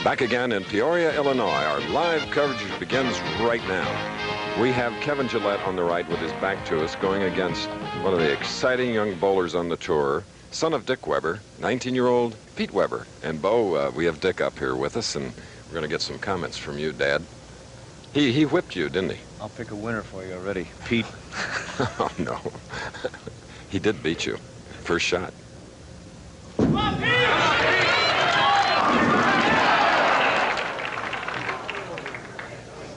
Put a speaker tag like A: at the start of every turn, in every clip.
A: Back again in Peoria, Illinois. Our live coverage begins right now. We have Kevin Gillette on the right with his back to us, going against one of the exciting young bowlers on the tour, son of Dick Weber, 19-year-old Pete Weber. And Bo, we have Dick up here with us, and we're going to get some comments from you, Dad. He whipped you, didn't he?
B: I'll pick a winner for you already, Pete.
A: Oh, no. He did beat you. First shot.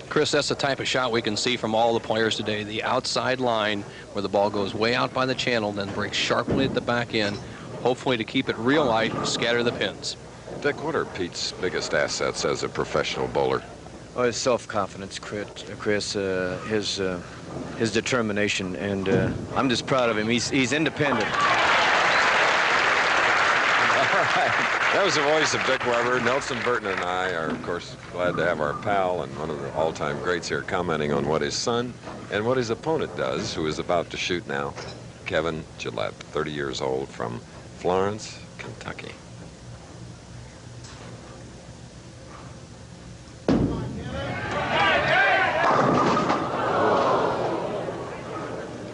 C: Chris, that's the type of shot we can see from all the players today. The outside line where the ball goes way out by the channel, then breaks sharply at the back end, hopefully to keep it real light and scatter the pins.
A: Dick, what are Pete's biggest assets as a professional bowler?
B: Oh, his self-confidence, Chris, his determination, and I'm just proud of him. He's independent.
A: All right. That was the voice of Dick Weber. Nelson Burton and I are, of course, glad to have our pal and one of the all-time greats here commenting on what his son and what his opponent does, who is about to shoot now, Kevin Gillette, 30 years old, from Florence, Kentucky.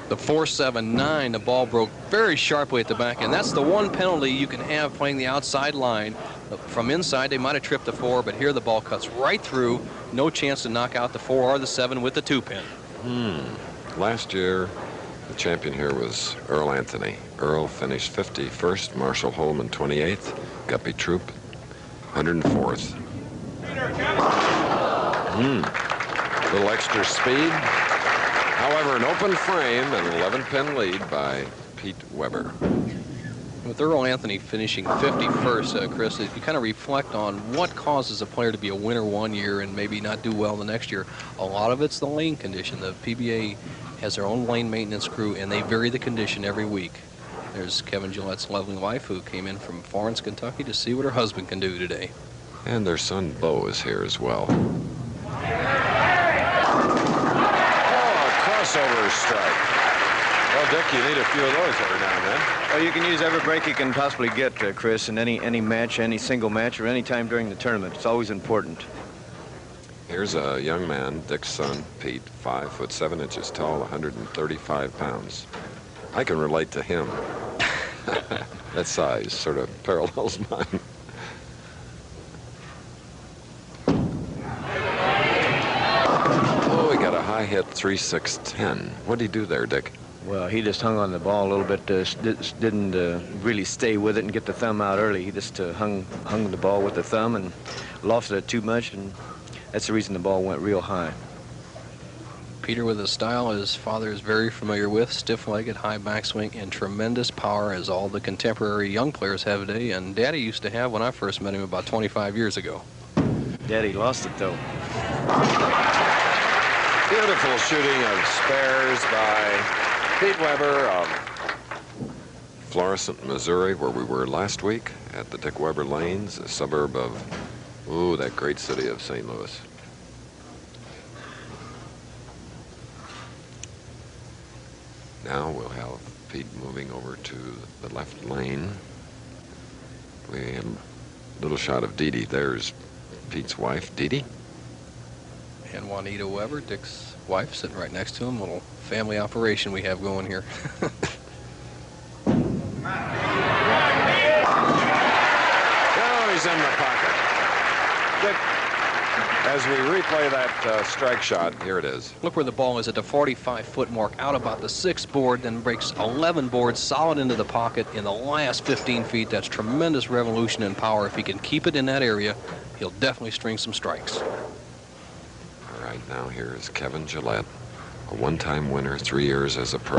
C: The 4-7-9, the ball broke very sharply at the back end. That's the one penalty you can have playing the outside line. From inside, they might have tripped the 4, but here the ball cuts right through. No chance to knock out the 4 or the 7 with the 2-pin.
A: Last year, the champion here was Earl Anthony. Earl finished 51st, Marshall Holman 28th, Guppy Troop 104th. Little extra speed. However, an open frame and an 11-pin lead by Pete Weber.
C: With Earl Anthony finishing 51st, Chris, if you kind of reflect on what causes a player to be a winner one year and maybe not do well the next year, a lot of it's the lane condition. The PBA has their own lane maintenance crew, and they vary the condition every week. There's Kevin Gillette's lovely wife, who came in from Florence, Kentucky, to see what her husband can do today.
A: And their son, Bo, is here as well. Crossover strike. Well, Dick, you need a few of those every now and then.
B: Well, you can use every break you can possibly get, Chris, in any match, any single match, or any time during the tournament. It's always important.
A: Here's a young man, Dick's son, Pete, 5 foot 7 inches tall, 135 pounds. I can relate to him. That size sort of parallels mine. Oh, he got a high hit, 3-6-10. What did he do there, Dick?
B: Well, he just hung on the ball a little bit, didn't really stay with it and get the thumb out early. He just hung the ball with the thumb and lofted it too much, and that's the reason the ball went real high.
C: Peter, with a style his father is very familiar with, stiff-legged, high backswing, and tremendous power, as all the contemporary young players have today, and Daddy used to have when I first met him about 25 years ago.
B: Daddy lost it, though.
A: Beautiful shooting of spares by Pete Weber of Florissant, Missouri, where we were last week at the Dick Weber Lanes, a suburb of, that great city of St. Louis. Now we'll have Pete moving over to the left lane. We had a little shot of Dee Dee. There's Pete's wife, Dee Dee.
C: And Juanita Weber, Dick's wife, sitting right next to him. Little family operation we have going here.
A: Oh, he's in the pocket. Dick, as we replay that strike shot, here it is.
C: Look where the ball is at the 45-foot mark, out about the 6th board, then breaks 11 boards solid into the pocket in the last 15 feet. That's tremendous revolution and power. If he can keep it in that area, he'll definitely string some strikes.
A: All right, now here is Kevin Gillette, a one-time winner, 3 years as a pro.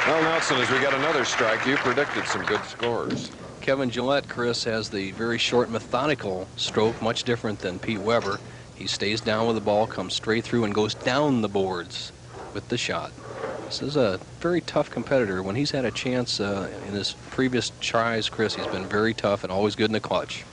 A: Well, Nelson, as we got another strike, you predicted some good scores.
C: Kevin Gillette, Chris, has the very short, methodical stroke, much different than Pete Weber. He stays down with the ball, comes straight through, and goes down the boards with the shot. This is a very tough competitor. When he's had a chance in his previous tries, Chris, he's been very tough and always good in the clutch.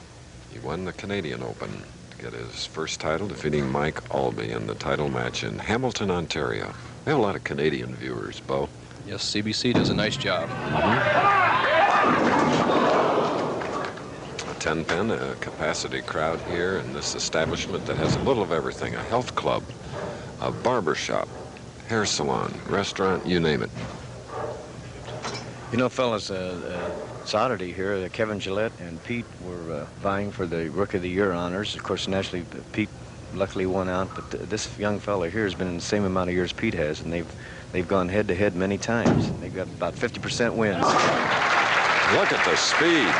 A: He won the Canadian Open to get his first title, defeating Mike Albee in the title match in Hamilton, Ontario. We have a lot of Canadian viewers, Bo.
C: Yes, CBC does a nice job.
A: Mm-hmm. A 10-pin, a capacity crowd here in this establishment that has a little of everything. A health club, a barber shop, hair salon, restaurant, you name it.
B: You know, fellas, it's oddity here. Kevin Gillette and Pete were vying for the Rookie of the Year honors. Of course, naturally, Pete luckily won out, but this young fella here has been in the same amount of years Pete has, and they've gone head-to-head many times. They've got about 50% wins.
A: Look at the speed.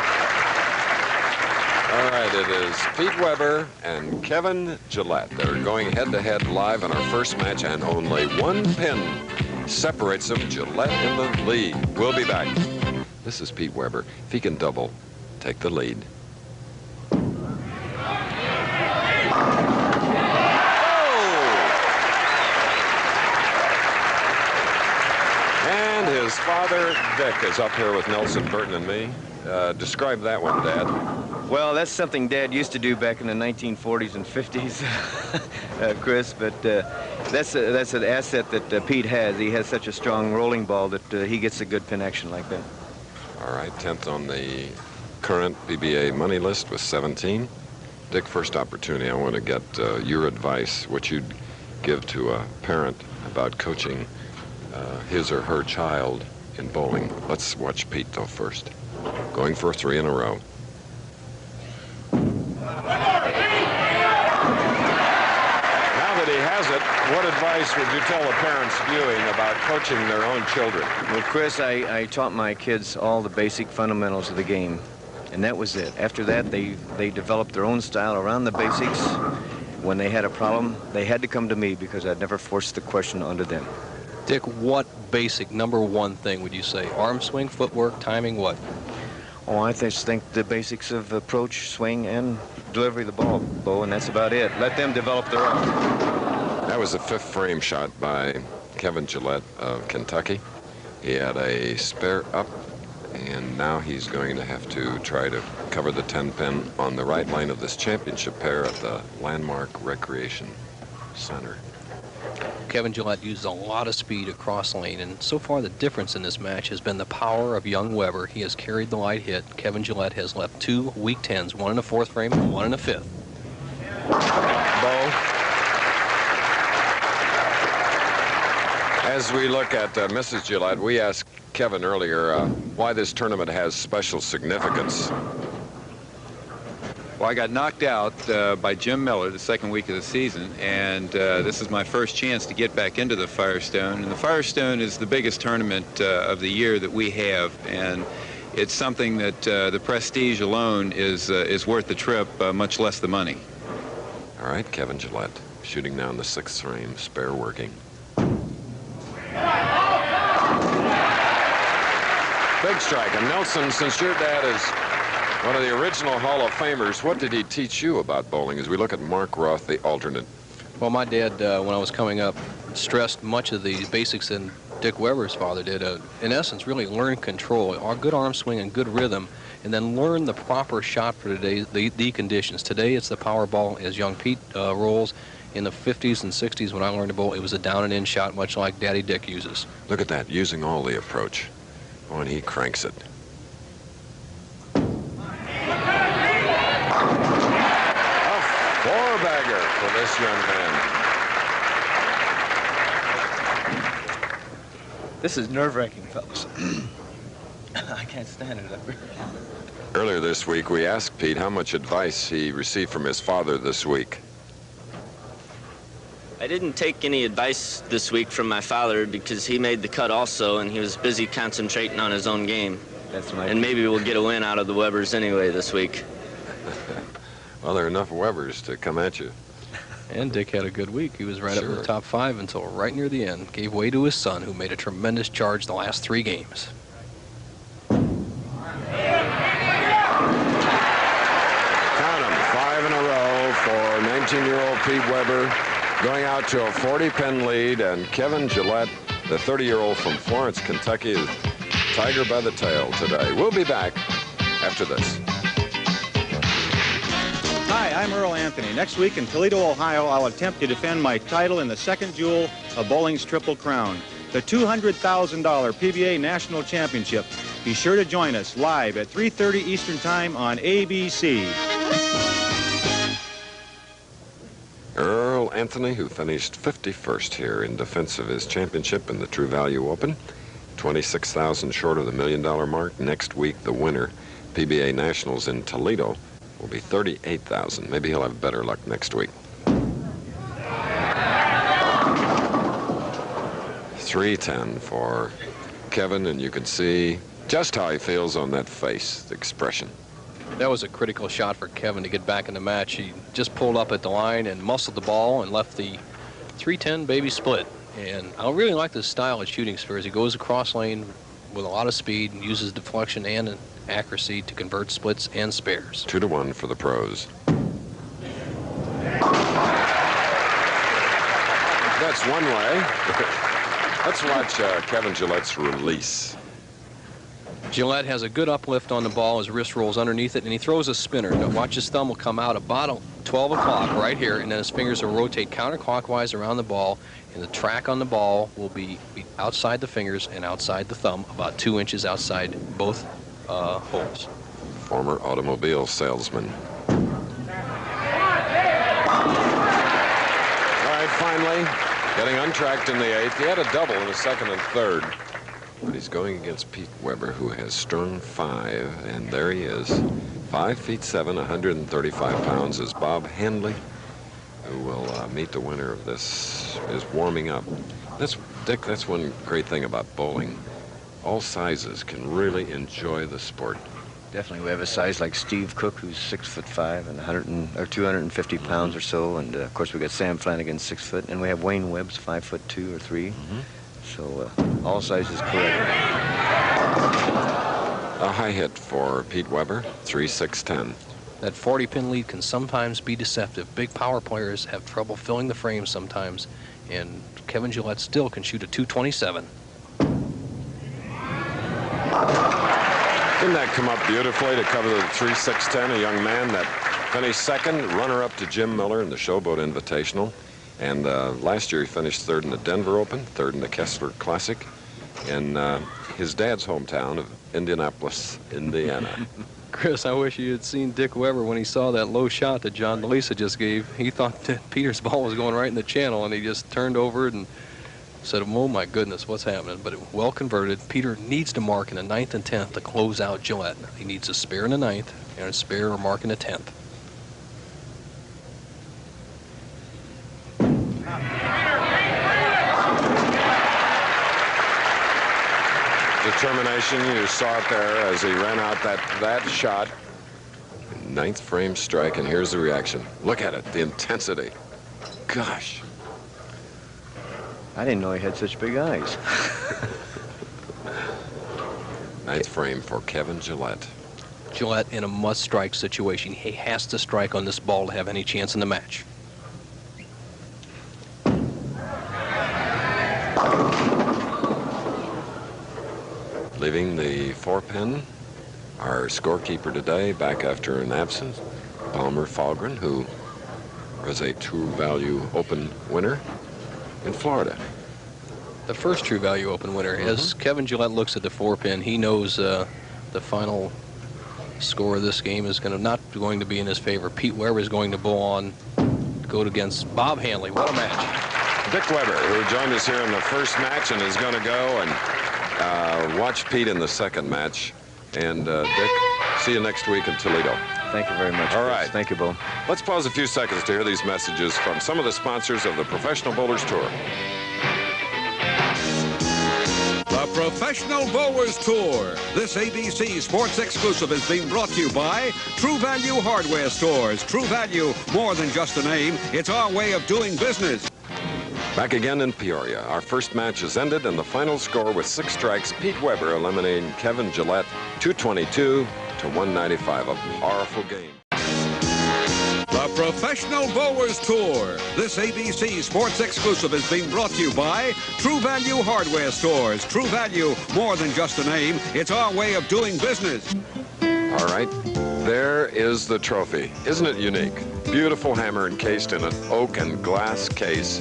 A: All right, it is Pete Weber and Kevin Gillette. They're going head-to-head live in our first match, and only one pin separates them. Gillette in the lead. We'll be back. This is Pete Weber. If he can double, take the lead. And his father, Dick, is up here with Nelson Burton and me. Describe that one, Dad.
B: Well, that's something Dad used to do back in the 1940s and 50s, Chris, but that's an asset that Pete has. He has such a strong rolling ball that he gets a good pin action like that.
A: All right, 10th on the current PBA money list with 17. Dick, first opportunity, I want to get your advice, what you'd give to a parent about coaching his or her child in bowling. Let's watch Pete, though, first. Going for 3 in a row. Now that he has it, what advice would you tell the parents viewing about coaching their own children?
B: Well, Chris, I taught my kids all the basic fundamentals of the game, and that was it. After that, they developed their own style around the basics. When they had a problem, they had to come to me because I'd never forced the question onto them.
C: Dick, what basic number one thing would you say? Arm swing, footwork, timing, what?
B: Oh, I just think the basics of approach, swing, and delivery of the ball, Bo, and that's about it. Let them develop their own.
A: That was the 5th frame shot by Kevin Gillette of Kentucky. He had a spare up, and now he's going to have to try to cover the 10-pin on the right line of this championship pair at the Landmark Recreation Center.
C: Kevin Gillette used a lot of speed across lane, and so far the difference in this match has been the power of young Weber. He has carried the light hit. Kevin Gillette has left 2 weak 10s, one in the 4th frame and one in the 5th.
A: Bo, as we look at Mrs. Gillette, we asked Kevin earlier why this tournament has special significance.
D: Well, I got knocked out by Jim Miller the 2nd week of the season, and this is my first chance to get back into the Firestone. And the Firestone is the biggest tournament of the year that we have, and it's something that the prestige alone is worth the trip, much less the money.
A: All right, Kevin Gillette shooting now in the 6th frame, spare working. Big strike. And Nelson, since your dad is one of the original Hall of Famers, what did he teach you about bowling as we look at Mark Roth, the alternate?
C: Well, my dad, when I was coming up, stressed much of the basics that Dick Weber's father did. In essence, really learn control, a good arm swing and good rhythm, and then learn the proper shot for today, the conditions. Today, it's the power ball, as young Pete rolls. In the 50s and 60s, when I learned to bowl, it was a down and in shot, much like Daddy Dick uses.
A: Look at that, using all the approach. Oh, and he cranks it. Four-bagger for this young man.
B: This is nerve-wracking, fellas. I can't stand it up here.
A: Earlier this week, we asked Pete how much advice he received from his father this week.
E: I didn't take any advice this week from my father because he made the cut also, and he was busy concentrating on his own game.
B: That's right.
E: And maybe we'll get a win out of the Webers anyway this week.
A: Well, there are enough Webers to come at you.
C: And Dick had a good week. He was right up in the top 5 until right near the end. Gave way to his son, who made a tremendous charge the last 3 games.
A: Count 'em, 5 in a row for 19-year-old Pete Weber, going out to a 40-pin lead, and Kevin Gillette, the 30-year-old from Florence, Kentucky, is tiger by the tail today. We'll be back after this.
F: Hi, I'm Earl Anthony. Next week in Toledo, Ohio, I'll attempt to defend my title in the second jewel of bowling's Triple Crown, the $200,000 PBA National Championship Be sure to join us live at 3:30 Eastern Time on ABC.
A: Earl Anthony, who finished 51st here in defense of his championship in the True Value Open, 26,000 short of the $1 million mark. Next week, the winner, PBA Nationals in Toledo, will be 38,000. Maybe he'll have better luck next week. 310 for Kevin, and you can see just how he feels on that face, the expression.
C: That was a critical shot for Kevin to get back in the match. He just pulled up at the line and muscled the ball and left the 310 baby split. And I really like this style of shooting spares. He goes across lane with a lot of speed and uses deflection and accuracy to convert splits and spares.
A: 2-1 for the pros. That's one way. Let's watch Kevin Gillette's release.
C: Gillette has a good uplift on the ball. His wrist rolls underneath it, and he throws a spinner. Now watch his thumb will come out about 12 o'clock right here, and then his fingers will rotate counterclockwise around the ball, and the track on the ball will be outside the fingers and outside the thumb, about 2 inches outside both holes.
A: Former automobile salesman. All right, finally, getting untracked in the 8th. He had a double in the 2nd and 3rd. But he's going against Pete Weber, who has strung 5, and there he is. 5'7", 135 pounds is Bob Handley, who will meet the winner of this, is warming up. Dick, that's one great thing about bowling. All sizes can really enjoy the sport.
B: Definitely, we have a size like Steve Cook, who's 6'5" and 250 pounds or so, and of course we got Sam Flanagan, 6 foot, and we have Wayne Webb's 5'2" or 3. So all sizes correct.
A: A high hit for Pete Weber, 3-6-10.
C: That 40-pin lead can sometimes be deceptive. Big power players have trouble filling the frame sometimes, and Kevin Gillette still can shoot a 227.
A: Didn't that come up beautifully to cover the 3-6-10? A young man that finished 2nd, runner-up to Jim Miller in the Showboat Invitational. And last year he finished 3rd in the Denver Open, 3rd in the Kessler Classic, in his dad's hometown of Indianapolis, Indiana.
C: Chris, I wish you had seen Dick Weber when he saw that low shot that John DeLisa just gave. He thought that Peter's ball was going right in the channel, and he just turned over it and said, oh my goodness, what's happening? But it well converted. Peter needs to mark in the 9th and 10th to close out Gillette. He needs a spare in the 9th and a spare or mark in the 10th.
A: Determination, you saw it there as he ran out that shot. 9th frame strike, and here's the reaction. Look at it, the intensity. Gosh.
B: I didn't know he had such big eyes.
A: 9th frame for Kevin Gillette.
C: Gillette in a must-strike situation. He has to strike on this ball to have any chance in the match.
A: Leaving the 4-pin, our scorekeeper today, back after an absence, Palmer Falgren, who was a True Value Open winner in Florida.
C: The first True Value Open winner. As Kevin Gillette looks at the 4-pin, he knows the final score of this game is not going to be in his favor. Pete Weber is going to go against Bob Handley. What a match.
A: Dick Weber, who joined us here in the first match and is going to go and watch Pete in the 2nd match. And Dick, see you next week in Toledo.
B: Thank you very much.
A: All
B: Chris.
A: right.
B: Thank you, Bo.
A: Let's pause a few seconds to hear these messages from some of the sponsors of the Professional Bowlers Tour.
G: The Professional Bowlers Tour. This ABC Sports exclusive is being brought to you by True Value Hardware Stores. True Value, more than just a name. It's our way of doing business.
A: Back again in Peoria. Our first match has ended, and the final score with 6 strikes, Pete Weber eliminating Kevin Gillette, 222 to 195. A powerful game.
G: The Professional Bowlers Tour. This ABC Sports exclusive is being brought to you by True Value Hardware Stores. True Value, more than just a name. It's our way of doing business.
A: All right, there is the trophy. Isn't it unique? Beautiful hammer encased in an oak and glass case.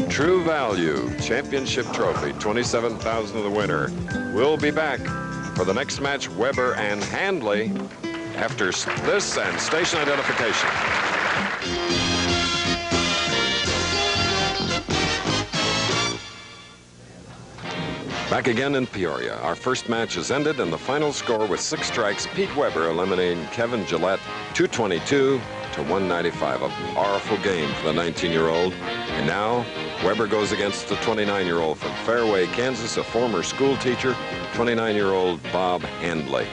A: True Value Championship Trophy, 27,000 of the winner. We'll be back for the next match, Weber and Handley, after this and station identification. Back again in Peoria. Our first match has ended, and the final score with 6 strikes. Pete Weber eliminating Kevin Gillette, 222 to 195. A powerful game for the 19-year-old. And now Weber goes against the 29-year-old from Fairway, Kansas, a former school teacher, 29-year-old Bob Handley.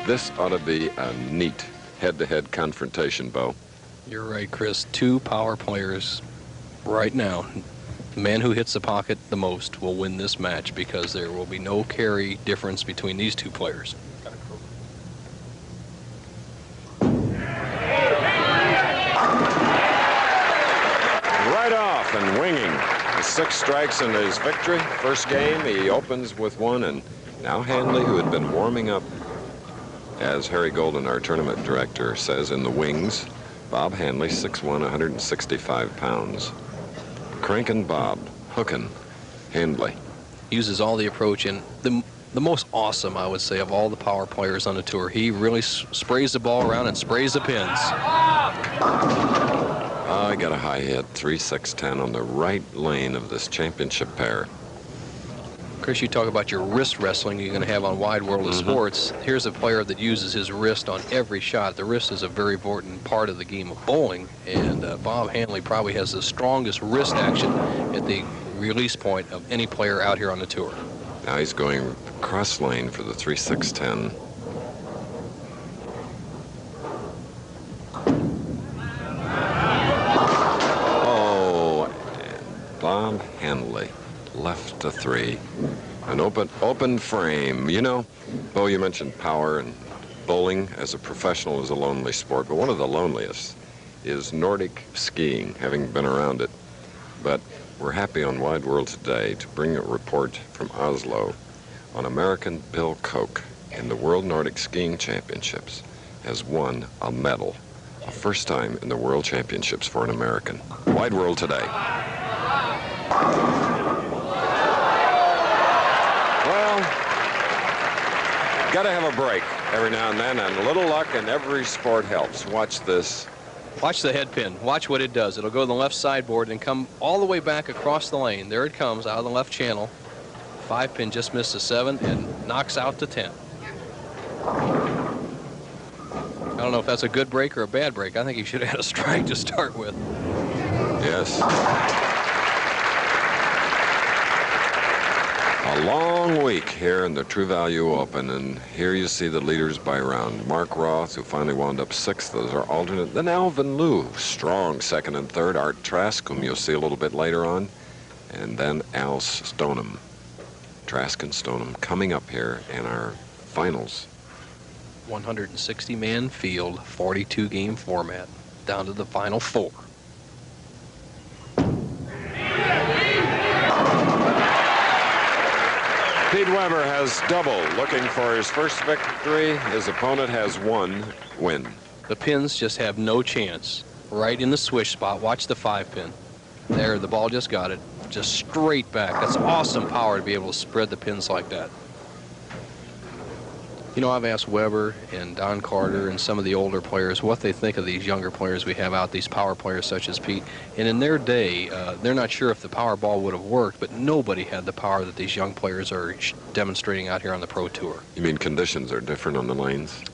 A: This ought to be a neat head-to-head confrontation, Bo.
C: You're right, Chris. 2 power players right now. The man who hits the pocket the most will win this match because there will be no carry difference between these 2 players.
A: Right off and winging. 6 strikes in his victory. First game, he opens with 1, and now Handley, who had been warming up, as Harry Golden, our tournament director, says, in the wings. Bob Handley, 6'1", 165 pounds. Crankin' Bob, hooking Handley.
C: Uses all the approach, and the most awesome, I would say, of all the power players on the tour. He really sprays the ball around and sprays the pins.
A: I got a high hit, 3-6-10 on the right lane of this championship pair.
C: Chris, you talk about your wrist wrestling you're going to have on Wide World of Sports. Here's a player that uses his wrist on every shot. The wrist is a very important part of the game of bowling, and Bob Handley probably has the strongest wrist action at the release point of any player out here on the tour.
A: Now he's going cross lane for the 3-6-10. Oh, and Bob Handley left to 3. An open frame. You know, Bo, you mentioned power, and bowling as a professional is a lonely sport, but one of the loneliest is Nordic skiing, having been around it. But we're happy on Wide World today to bring a report from Oslo on American Bill Koch in the World Nordic Skiing Championships has won a medal. A first time in the World Championships for an American. Wide World today. Got to have a break every now and then, and a little luck in every sport helps. Watch this.
C: Watch the head pin. Watch what it does. It'll go to the left sideboard and come all the way back across the lane. There it comes out of the left channel. 5 pin just missed a 7 and knocks out the 10. I don't know if that's a good break or a bad break. I think he should have had a strike to start with.
A: Yes. A long week here in the True Value Open, and here you see the leaders by round. Mark Roth, who finally wound up 6th, those are alternate. Then Alvin Liu, strong 2nd and 3rd. Art Trask, whom you'll see a little bit later on. And then Al Stoneham. Trask and Stoneham coming up here in our finals.
C: 160-man field, 42-game format, down to the final 4.
A: Pete Weber has double, looking for his first victory. His opponent has 1 win.
C: The pins just have no chance. Right in the swish spot. Watch the 5 pin. There, the ball just got it. Just straight back. That's awesome power to be able to spread the pins like that. You know, I've asked Weber and Don Carter and some of the older players what they think of these younger players we have out, these power players such as Pete. And in their day, they're not sure if the power ball would have worked, but nobody had the power that these young players are demonstrating out here on the Pro Tour.
A: You mean conditions are different on the lanes?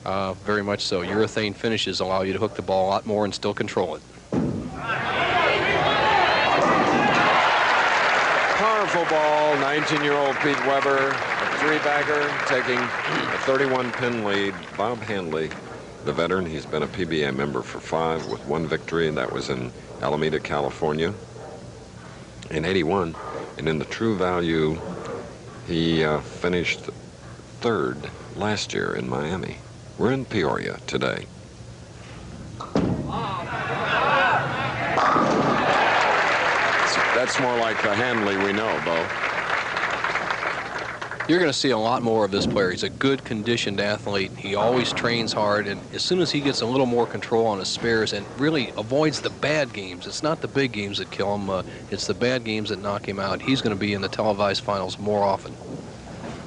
C: Very much so. Urethane finishes allow you to hook the ball a lot more and still control it.
A: Powerful ball, 19-year-old Pete Weber, a 3-bagger, taking a 31-pin lead. Bob Handley, the veteran, he's been a PBA member for 5 with 1 victory, and that was in Alameda, California in '81. And in the True Value, he finished 3rd last year in Miami. We're in Peoria today. That's more like the Handley we know, Bo.
C: You're going to see a lot more of this player. He's a good conditioned athlete. He always trains hard, and as soon as he gets a little more control on his spares and really avoids the bad games, it's not the big games that kill him, it's the bad games that knock him out. He's going to be in the televised finals more often.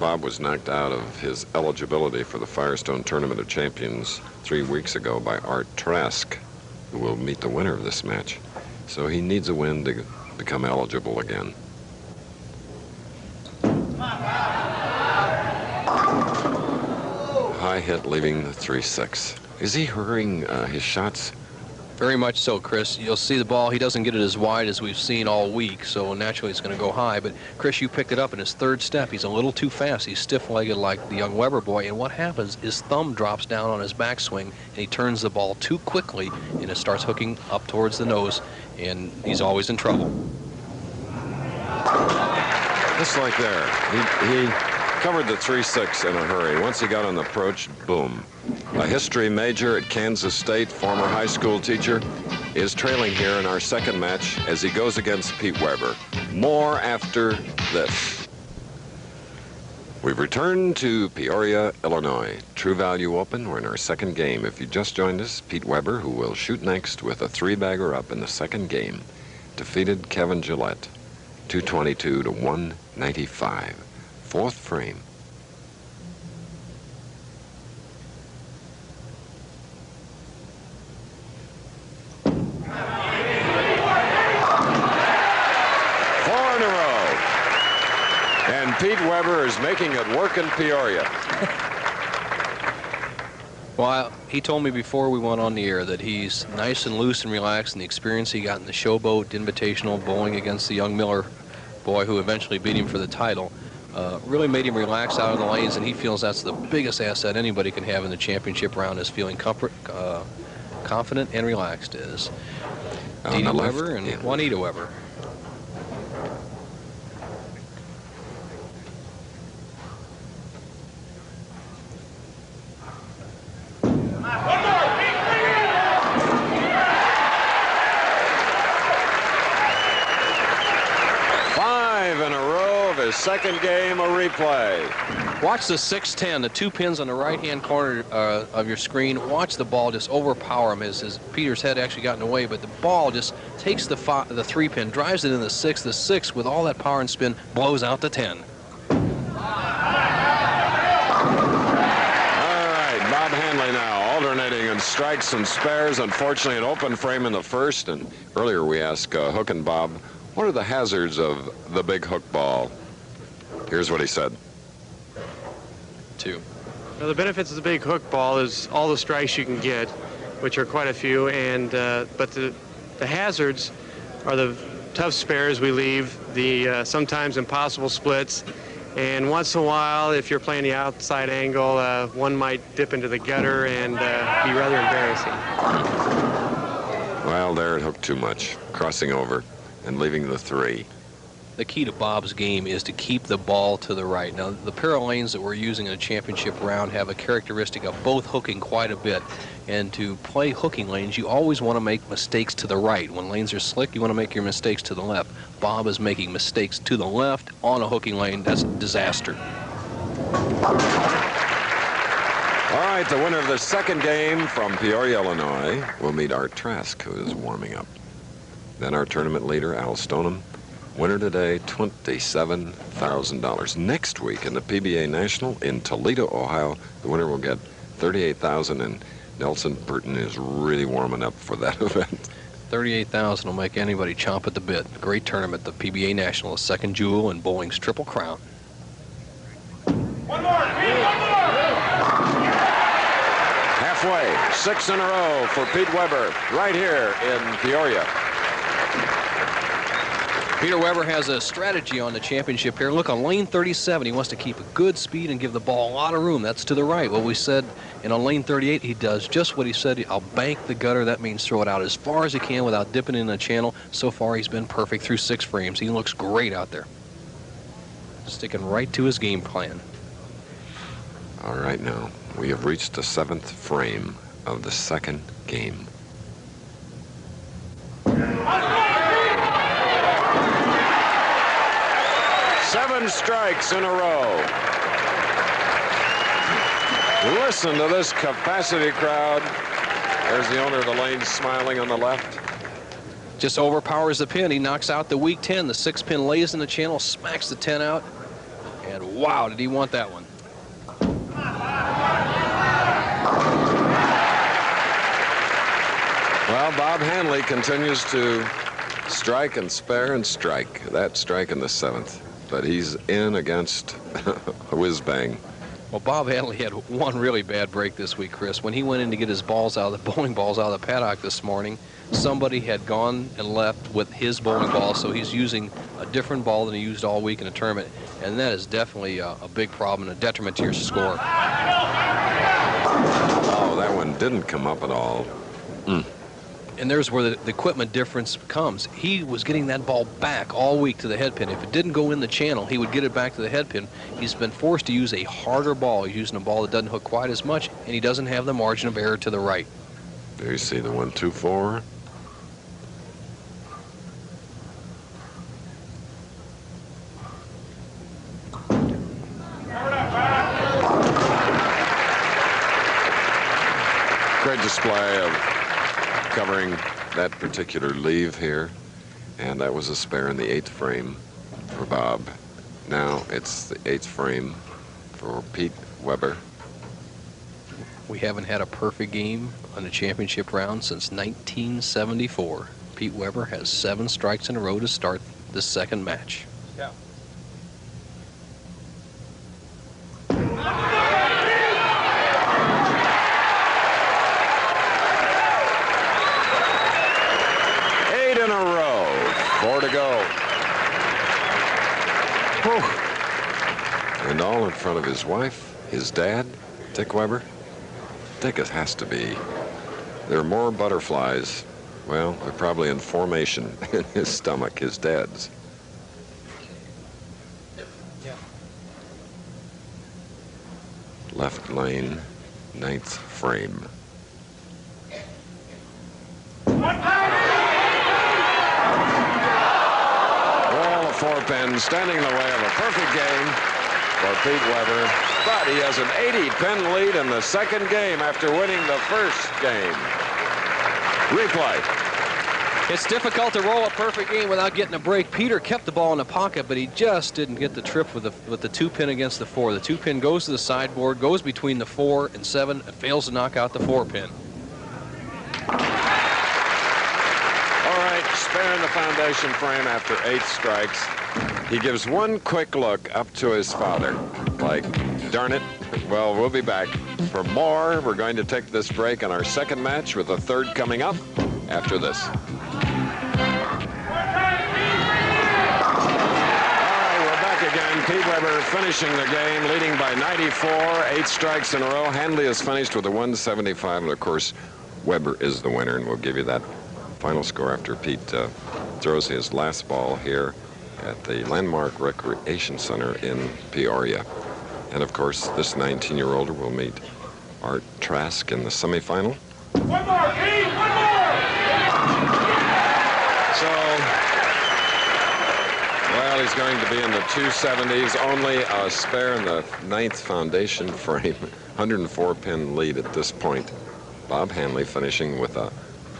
A: Bob was knocked out of his eligibility for the Firestone Tournament of Champions 3 weeks ago by Art Trask, who will meet the winner of this match. So he needs a win to become eligible again. High hit leaving the 3-6. Is he hurrying his shots?
C: Very much so, Chris. You'll see the ball. He doesn't get it as wide as we've seen all week, so naturally it's going to go high. But, Chris, you picked it up in his third step. He's a little too fast. He's stiff-legged like the young Weber boy, and what happens is thumb drops down on his backswing, and he turns the ball too quickly, and it starts hooking up towards the nose, and he's always in trouble.
A: Just like there. He covered the 3-6 in a hurry. Once he got on the approach, boom. A history major at Kansas State, former high school teacher, is trailing here in our second match as he goes against Pete Weber. More after this. We've returned to Peoria, Illinois. True Value Open. We're in our second game. If you just joined us, Pete Weber, who will shoot next with a 3-bagger up in the second game, defeated Kevin Gillette, 222 to 195. Fourth frame. And Pete Weber is making it work in Peoria.
C: Well, he told me before we went on the air that he's nice and loose and relaxed, and the experience he got in the Showboat Invitational bowling against the young Miller boy who eventually beat him for the title really made him relax out of the lanes, and he feels that's the biggest asset anybody can have in the championship round, is feeling confident and relaxed. Is Didi Weber and Juanita Weber.
A: Second game, a replay.
C: Watch the 6-10, the 2 pins on the right-hand corner of your screen. Watch the ball just overpower him. His Peter's head actually got in the way, but the ball just takes the 3-pin, drives it in the 6. The 6, with all that power and spin, blows out the 10.
A: All right, Bob Hanley now, alternating in strikes and spares. Unfortunately, an open frame in the first, and earlier we asked Hook and Bob, what are the hazards of the big hook ball? Here's what he said.
C: 2.
H: Well, the benefits of the big hook ball is all the strikes you can get, which are quite a few, and but the hazards are the tough spares we leave, the sometimes impossible splits, and once in a while, if you're playing the outside angle, one might dip into the gutter and be rather embarrassing.
A: Well, there it hooked too much, crossing over and leaving the 3.
C: The key to Bob's game is to keep the ball to the right. Now, the pair of lanes that we're using in a championship round have a characteristic of both hooking quite a bit. And to play hooking lanes, you always want to make mistakes to the right. When lanes are slick, you want to make your mistakes to the left. Bob is making mistakes to the left on a hooking lane. That's a disaster.
A: All right, the winner of the second game from Peoria, Illinois, will meet Art Trask, who is warming up. Then our tournament leader, Al Stoneham. Winner today, $27,000. Next week in the PBA National in Toledo, Ohio, the winner will get $38,000, and Nelson Burton is really warming up for that event.
C: $38,000 will make anybody chomp at the bit. Great tournament, the PBA National, the second jewel in bowling's Triple Crown.
I: One more.
A: Halfway, 6 in a row for Pete Weber, right here in Peoria.
C: Peter Weber has a strategy on the championship here. Look, on lane 37, he wants to keep a good speed and give the ball a lot of room. That's to the right. What we said, and on lane 38, he does just what he said. I'll bank the gutter. That means throw it out as far as he can without dipping in the channel. So far, he's been perfect through 6 frames. He looks great out there. Sticking right to his game plan.
A: All right, now, we have reached the 7th frame of the second game. Seven strikes in a row. Listen to this capacity crowd. There's the owner of the lane smiling on the left.
C: Just overpowers the pin. He knocks out the weak 10. The 6 pin lays in the channel, smacks the 10 out, And wow, did he want that one.
A: Well, Bob Hanley continues to strike and spare and strike. That strike in the 7th. But he's in against a whiz-bang.
C: Well, Bob Hanley had one really bad break this week, Chris. When he went in to get his balls out of the bowling balls out of the paddock this morning, somebody had gone and left with his bowling ball, so he's using a different ball than he used all week in a tournament, and that is definitely a big problem and a detriment to your score.
A: Oh, that one didn't come up at all.
C: And there's where the equipment difference comes. He was getting that ball back all week to the head pin. If it didn't go in the channel, he would get it back to the head pin. He's been forced to use a harder ball. He's using a ball that doesn't hook quite as much, and he doesn't have the margin of error to the right.
A: There you see the 1-2-4. Great display of covering that particular leave here, and that was a spare in the 8th frame for Bob. Now it's the 8th frame for Pete Weber.
C: We haven't had a perfect game on the championship round since 1974. Pete Weber has 7 strikes in a row to start the 2nd match.
H: Yeah.
A: In a row, 4 to go. Whew. And all in front of his wife, his dad, Dick Weber. Dick, it has to be. There are more butterflies. Well, they're probably in formation in his stomach, his dad's. Left lane, 9th frame. Well, a 4-pin standing in the way of a perfect game for Pete Weber. But he has an 80-pin lead in the 2nd game after winning the 1st game. Replay.
C: It's difficult to roll a perfect game without getting a break. Peter kept the ball in the pocket, but he just didn't get the trip with the 2-pin against the 4. The 2-pin goes to the sideboard, goes between the 4 and 7, and fails to knock out the 4-pin.
A: Spare in the foundation frame after 8 strikes. He gives one quick look up to his father, like, darn it. Well, we'll be back for more. We're going to take this break on our 2nd match with the 3rd coming up after this. All right, we're back again. Pete Weber finishing the game, leading by 94, 8 strikes in a row. Handley is finished with a 175, and of course, Weber is the winner, and we'll give you that final score after Pete throws his last ball here at the Landmark Recreation Center in Peoria. And of course, this 19-year-older will meet Art Trask in the semifinal.
I: One more, Pete! One more!
A: So, well, he's going to be in the 270s, only a spare in the 9th foundation frame. 104-pin lead at this point. Bob Hanley finishing with a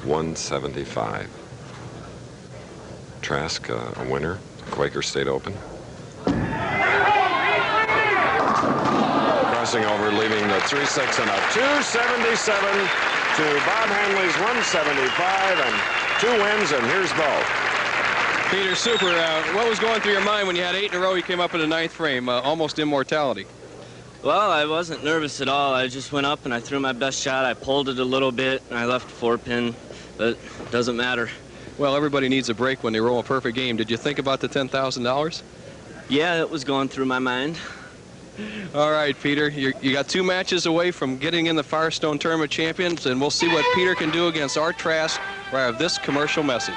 A: 175. Trask, a winner, Quaker State Open. Crossing over, leaving the 3-6 and a 277 to Bob Hanley's 175 and 2 wins, and here's Bo.
C: Peter, super. What was going through your mind when you had 8 in a row? You came up in the 9th frame, almost immortality.
E: Well, I wasn't nervous at all. I just went up and I threw my best shot. I pulled it a little bit and I left 4-pin, but it doesn't matter.
C: Well, everybody needs a break when they roll a perfect game. Did you think about the $10,000?
E: Yeah, it was going through my mind.
C: All right, Peter, you got 2 matches away from getting in the Firestone Tournament Champions, and we'll see what Peter can do against Art Trask right after this commercial message.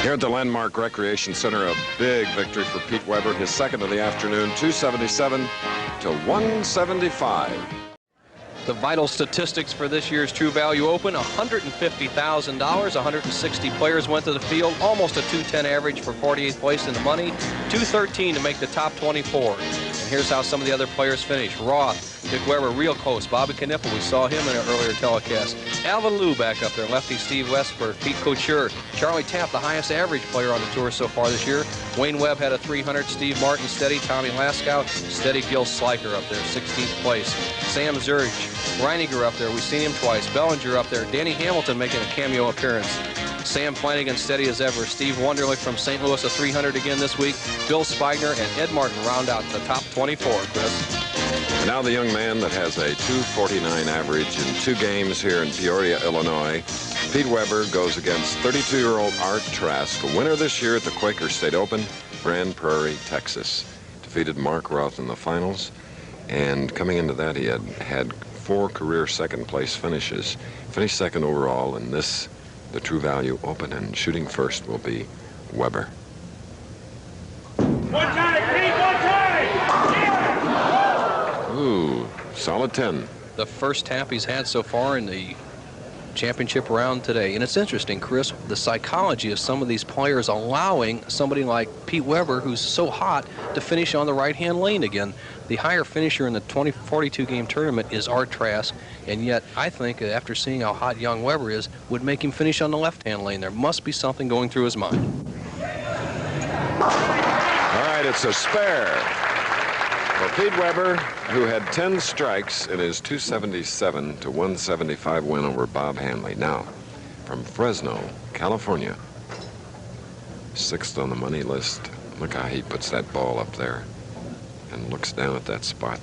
A: Here at the Landmark Recreation Center, a big victory for Pete Weber, his 2nd of the afternoon, 277 to 175.
C: The vital statistics for this year's True Value Open: $150,000, 160 players went to the field, almost a 210 average for 48th place in the money, 213 to make the top 24. And here's how some of the other players finished. Roth, Dick Weber real close. Bobby Knippel, we saw him in an earlier telecast. Alvin Liu back up there. Lefty Steve Westberg, Pete Couture. Charlie Tapp, the highest average player on the tour so far this year. Wayne Webb had a 300. Steve Martin steady. Tommy Laskow steady. Gil Sliker up there, 16th place. Sam Zurich, Reiniger up there. We've seen him twice. Bellinger up there. Danny Hamilton making a cameo appearance. Sam Flanagan steady as ever. Steve Wunderlich from St. Louis, a 300 again this week. Bill Spigner and Ed Martin round out the top 24, Chris.
A: And now the young man that has a 249 average in 2 games here in Peoria, Illinois. Pete Weber goes against 32-year-old Art Trask, a winner this year at the Quaker State Open, Grand Prairie, Texas. Defeated Mark Roth in the finals, and coming into that he had 4 career second-place finishes. Finished second overall in this, the True Value Open, and shooting first will be Weber.
I: One time, Pete, one time! Yeah!
A: Ooh, solid 10.
C: The first tap he's had so far in the championship round today. And it's interesting, Chris, the psychology of some of these players allowing somebody like Pete Weber, who's so hot, to finish on the right-hand lane again. The higher finisher in the 42-game tournament is Art Trask, and yet I think after seeing how hot young Weber is, would make him finish on the left-hand lane. There must be something going through his mind.
A: All right, it's a spare for Pete Weber, who had 10 strikes in his 277 to 175 win over Bob Hanley. Now, from Fresno, California, 6th on the money list. Look how he puts that ball up there and looks down at that spot.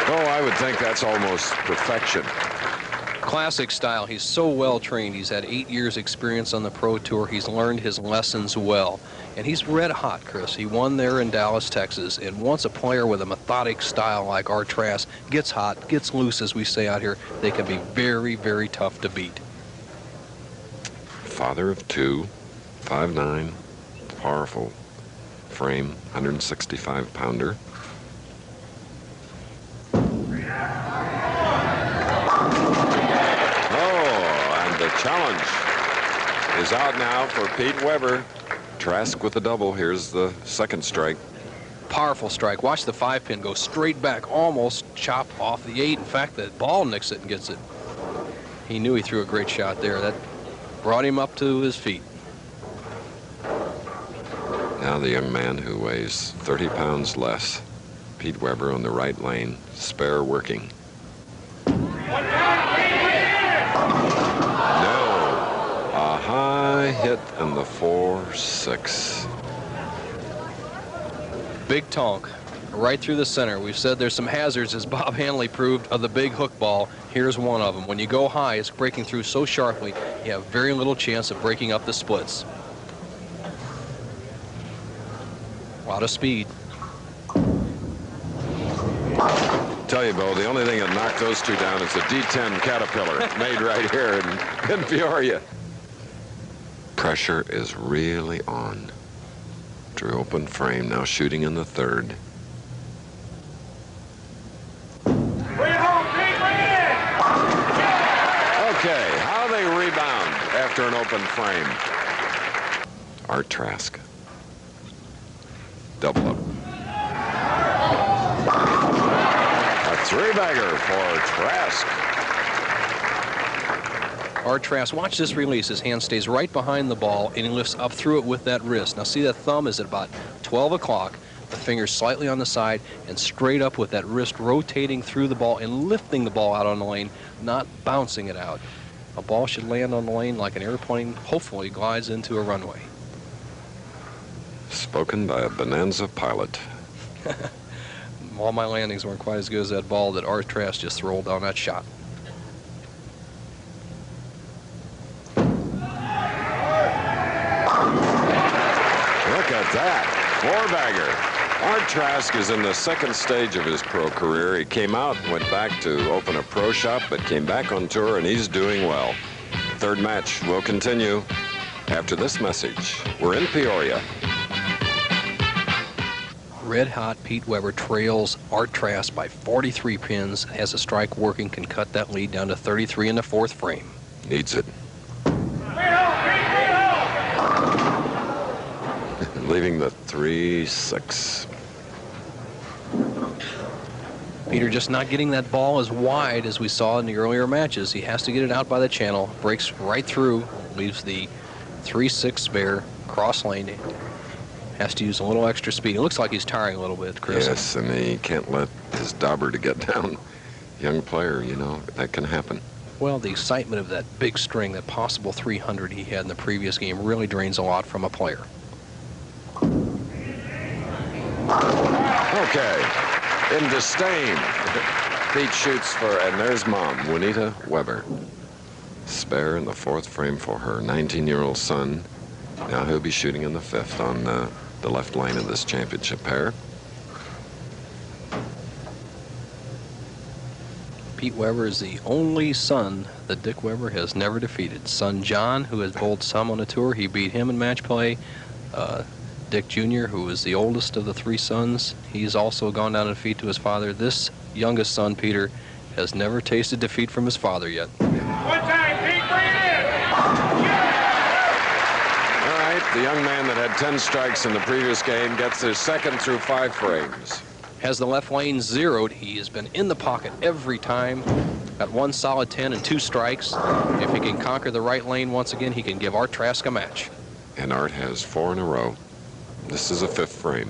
A: Oh, I would think that's almost perfection.
C: Classic style. He's so well trained. He's had 8 years experience on the Pro Tour. He's learned his lessons well. And he's red hot, Chris. He won there in Dallas, Texas. And once a player with a methodic style like Art Trask gets hot, gets loose, as we say out here, they can be very, very tough to beat.
A: Father of 2, 5'9", powerful frame, 165-pounder. The challenge is out now for Pete Weber. Trask with a double. Here's the second strike.
C: Powerful strike. Watch the 5-pin go straight back, almost chop off the 8. In fact, the ball nicks it and gets it. He knew he threw a great shot there. That brought him up to his feet.
A: Now the young man who weighs 30 pounds less. Pete Weber on the right lane, spare working. High hit in the 4-6.
C: Big tonk right through the center. We've said there's some hazards, as Bob Hanley proved, of the big hook ball. Here's one of them. When you go high, it's breaking through so sharply, you have very little chance of breaking up the splits. A lot of speed.
A: Tell you, Bo, the only thing that knocked those two down is a D10 Caterpillar made right here in Peoria. Pressure is really on. Drew open frame, now shooting in the 3rd.
I: Bring it home, Pete, bring it in!
A: Okay, how they rebound after an open frame. Art Trask. Double up. A 3-bagger for Trask.
C: Art Trask, watch this release. His hand stays right behind the ball, and he lifts up through it with that wrist. Now see, that thumb is at about 12 o'clock. The finger's slightly on the side and straight up with that wrist rotating through the ball and lifting the ball out on the lane, not bouncing it out. A ball should land on the lane like an airplane, hopefully glides into a runway.
A: Spoken by a Bonanza pilot.
C: All my landings weren't quite as good as that ball that Art Trask just rolled down that shot.
A: Look at that, 4-bagger. Art Trask is in the 2nd stage of his pro career. He came out and went back to open a pro shop, but came back on tour, and he's doing well. 3rd match will continue after this message. We're in Peoria.
C: Red-hot Pete Weber trails Art Trask by 43 pins, has a strike working, can cut that lead down to 33 in the 4th frame.
A: Needs it.
I: Bring it home, Pete, bring it home!
A: leaving the 3-6.
C: Peter just not getting that ball as wide as we saw in the earlier matches. He has to get it out by the channel, breaks right through, leaves the 3-6 spare, cross lane. Has to use a little extra speed. It looks like he's tiring a little bit, Chris.
A: Yes, and he can't let his dauber to get down. Young player, you know, that can happen.
C: Well, the excitement of that big string, that possible 300 he had in the previous game, really drains a lot from a player.
A: Okay, in disdain, Pete shoots for, and there's Mom, Juanita Weber. Spare in the 4th frame for her 19-year-old son. Now he'll be shooting in the 5th on the left lane of this championship pair.
C: Pete Weber is the only son that Dick Weber has never defeated. Son John, who has bowled some on the tour, he beat him in match play. Dick Jr., who is the oldest of the 3 sons, he's also gone down in defeat to his father. This youngest son, Peter, has never tasted defeat from his father yet.
I: One time, Pete, bring it in!
A: All right, the young man that had 10 strikes in the previous game gets his 2nd through 5 frames.
C: Has the left lane zeroed. He has been in the pocket every time. Got 1 solid 10 and 2 strikes. If he can conquer the right lane once again, he can give Art Trask a match.
A: And Art has 4 in a row. This is a 5th frame.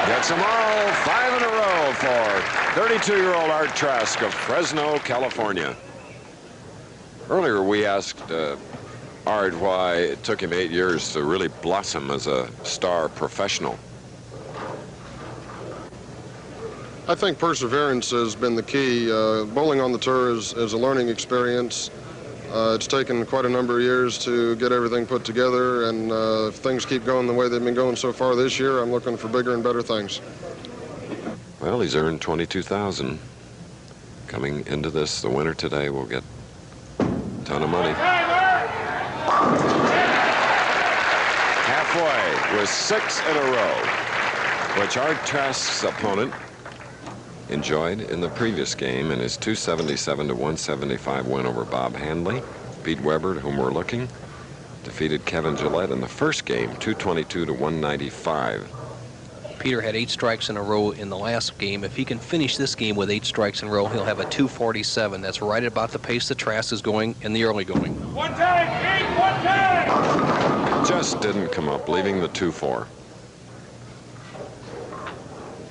A: Gets them all, 5 in a row for 32-year-old Art Trask of Fresno, California. Earlier we asked Art why it took him 8 years to really blossom as a star professional.
J: I think perseverance has been the key. Bowling on the tour is a learning experience. It's taken quite a number of years to get everything put together, and if things keep going the way they've been going so far this year, I'm looking for bigger and better things.
A: Well, he's earned $22,000. Coming into this, the winner today will get a ton of money. Halfway with 6 in a row, which Art Trask's opponent enjoyed in the previous game in his 277 to 175 win over Bob Handley. Pete Weber, to whom we're looking, defeated Kevin Gillette in the first game, 222 to 195.
C: Peter had 8 strikes in a row in the last game. If he can finish this game with 8 strikes in a row, he'll have a 247. That's right about the pace that Trask is going in the early going.
I: One time, Pete, one time!
A: Just didn't come up, leaving the 2-4.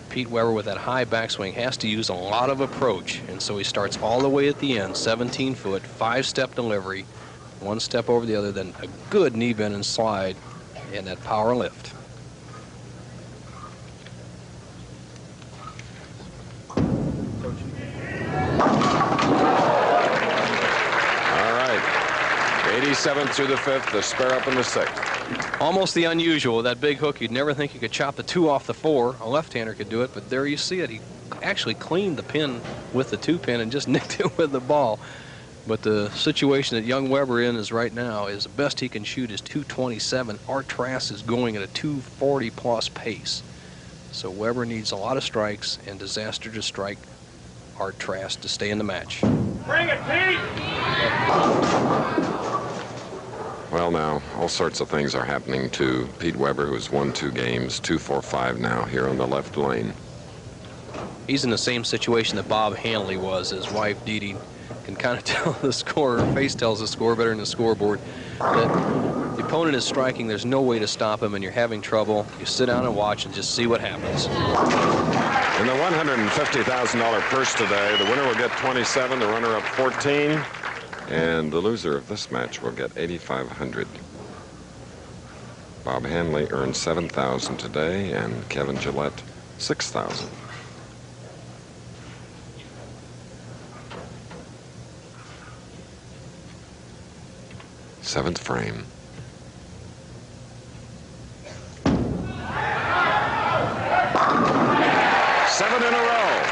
C: Pete Weber with that high backswing has to use a lot of approach, and so he starts all the way at the end, 17 foot, 5-step delivery, 1 step over the other, then a good knee bend and slide, and that power lift.
A: All right, 87 through the 5th, the spare up in the 6th.
C: Almost the unusual, that big hook. You'd never think you could chop the 2 off the 4. A left-hander could do it, but there you see it. He actually cleaned the pin with the 2-pin and just nicked it with the ball. But the situation that young Weber in is right now is the best he can shoot is 227. Art Trask is going at a 240-plus pace. So Weber needs a lot of strikes and disaster to strike Art Trask to stay in the match.
I: Bring it, Pete!
A: Well, now, all sorts of things are happening to Pete Weber, who's won 2 games, 2-4-5 now here on the left lane.
C: He's in the same situation that Bob Handley was. His wife, Dee Dee, can kind of tell the score. Her face tells the score better than the scoreboard. That the opponent is striking, there's no way to stop him, and you're having trouble. You sit down and watch and just see what happens.
A: In the $150,000 purse today, the winner will get 27, the runner-up 14. And the loser of this match will get $8,500. Bob Handley earned $7,000 today, and Kevin Gillette $6,000. Seventh frame. Seven in a row.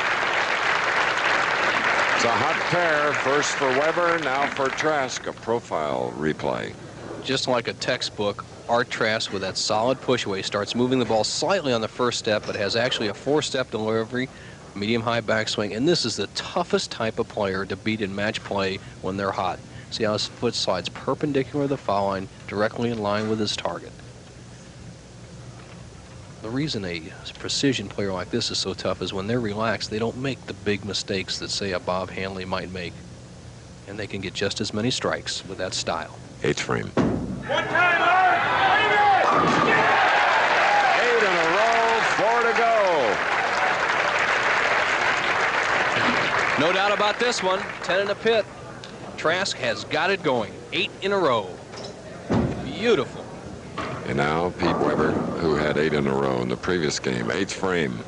A: It's a hot pair, first for Weber, now for Trask, a profile replay.
C: Just like a textbook, Art Trask with that solid push away starts moving the ball slightly on the first step, but has actually a 4-step delivery, medium-high backswing, and this is the toughest type of player to beat in match play when they're hot. See how his foot slides perpendicular to the foul line, directly in line with his target. The reason a precision player like this is so tough is when they're relaxed, they don't make the big mistakes that, say, a Bob Hanley might make. And they can get just as many strikes with that style.
A: 8th frame.
I: 1 time, Art!
A: 8 in a row, 4 to go.
C: No doubt about this one. 10 in the pit. Trask has got it going. 8 in a row. Beautiful.
A: And now Pete Weber, who had 8 in a row in the previous game. 8th frame.